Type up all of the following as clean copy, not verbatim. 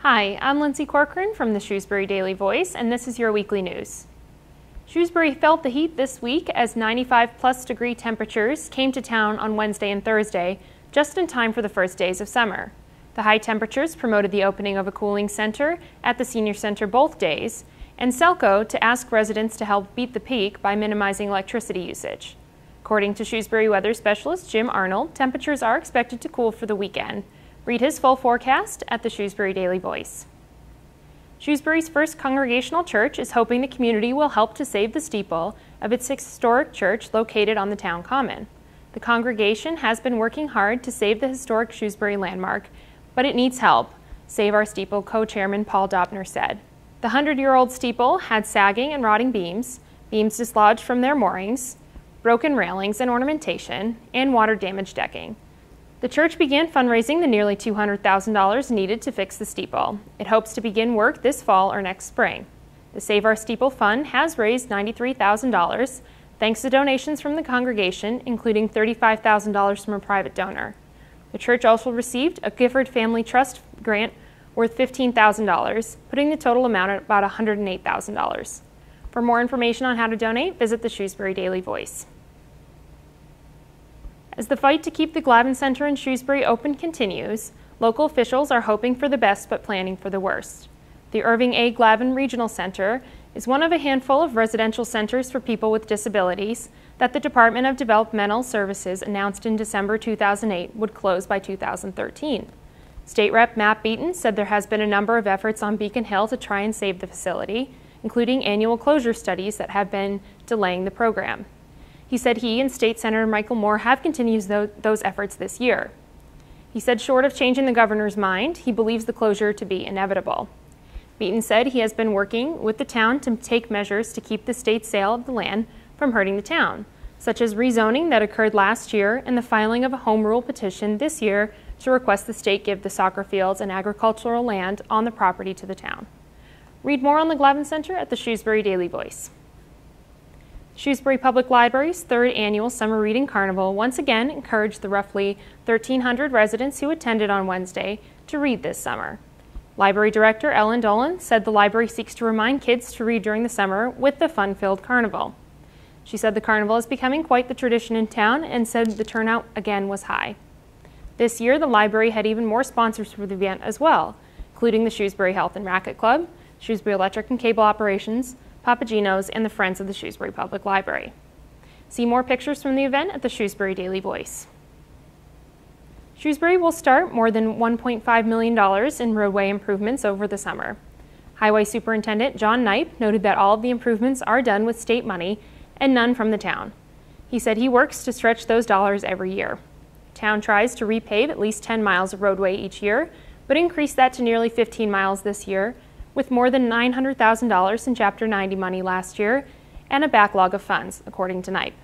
Hi, I'm Lindsay Corcoran from the Shrewsbury Daily Voice, and this is your weekly news. Shrewsbury felt the heat this week as 95-plus degree temperatures came to town on Wednesday and Thursday, just in time for the first days of summer. The high temperatures promoted the opening of a cooling center at the senior center both days, and Selco to ask residents to help beat the peak by minimizing electricity usage. According to Shrewsbury weather specialist Jim Arnold, temperatures are expected to cool for the weekend. Read his full forecast at the Shrewsbury Daily Voice. Shrewsbury's First Congregational Church is hoping the community will help to save the steeple of its historic church located on the town common. The congregation has been working hard to save the historic Shrewsbury landmark, but it needs help, Save Our Steeple co-chairman Paul Dobner said. The 100-year-old steeple had sagging and rotting beams dislodged from their moorings, broken railings and ornamentation, and water-damaged decking. The church began fundraising the nearly $200,000 needed to fix the steeple. It hopes to begin work this fall or next spring. The Save Our Steeple Fund has raised $93,000 thanks to donations from the congregation, including $35,000 from a private donor. The church also received a Gifford Family Trust grant worth $15,000, putting the total amount at about $108,000. For more information on how to donate, visit the Shrewsbury Daily Voice. As the fight to keep the Glavine Center in Shrewsbury open continues, local officials are hoping for the best but planning for the worst. The Irving A. Glavine Regional Center is one of a handful of residential centers for people with disabilities that the Department of Developmental Services announced in December 2008 would close by 2013. State Rep. Matt Beaton said there has been a number of efforts on Beacon Hill to try and save the facility, including annual closure studies that have been delaying the program. He said he and State Senator Michael Moore have continued those efforts this year. He said short of changing the governor's mind, he believes the closure to be inevitable. Beaton said he has been working with the town to take measures to keep the state's sale of the land from hurting the town, such as rezoning that occurred last year and the filing of a home rule petition this year to request the state give the soccer fields and agricultural land on the property to the town. Read more on the Glavine Center at the Shrewsbury Daily Voice. Shrewsbury Public Library's third annual Summer Reading Carnival once again encouraged the roughly 1,300 residents who attended on Wednesday to read this summer. Library Director Ellen Dolan said the library seeks to remind kids to read during the summer with the fun-filled carnival. She said the carnival is becoming quite the tradition in town and said the turnout again was high. This year, the library had even more sponsors for the event as well, including the Shrewsbury Health and Racquet Club, Shrewsbury Electric and Cable Operations, Papagino's, and the Friends of the Shrewsbury Public Library. See more pictures from the event at the Shrewsbury Daily Voice. Shrewsbury will start more than $1.5 million in roadway improvements over the summer. Highway Superintendent John Knipe noted that all of the improvements are done with state money and none from the town. He said he works to stretch those dollars every year. The town tries to repave at least 10 miles of roadway each year, but increased that to nearly 15 miles this year, with more than $900,000 in Chapter 90 money last year and a backlog of funds, according to Knipe.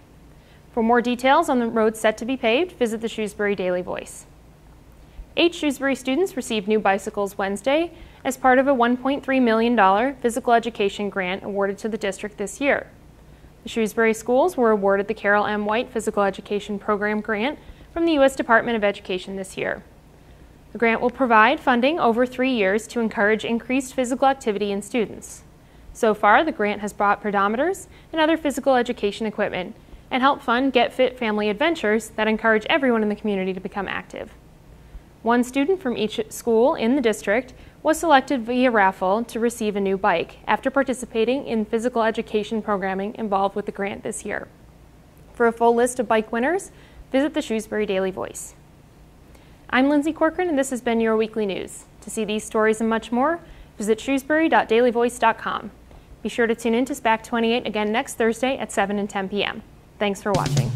For more details on the roads set to be paved, visit the Shrewsbury Daily Voice. 8 Shrewsbury students received new bicycles Wednesday as part of a $1.3 million physical education grant awarded to the district this year. The Shrewsbury schools were awarded the Carol M. White Physical Education Program grant from the U.S. Department of Education this year. The grant will provide funding over 3 years to encourage increased physical activity in students. So far, the grant has bought pedometers and other physical education equipment and helped fund Get Fit family adventures that encourage everyone in the community to become active. One student from each school in the district was selected via raffle to receive a new bike after participating in physical education programming involved with the grant this year. For a full list of bike winners, visit the Shrewsbury Daily Voice. I'm Lindsay Corcoran, and this has been your weekly news. To see these stories and much more, visit shrewsbury.dailyvoice.com. Be sure to tune in to SPAC 28 again next Thursday at 7 and 10 p.m. Thanks for watching.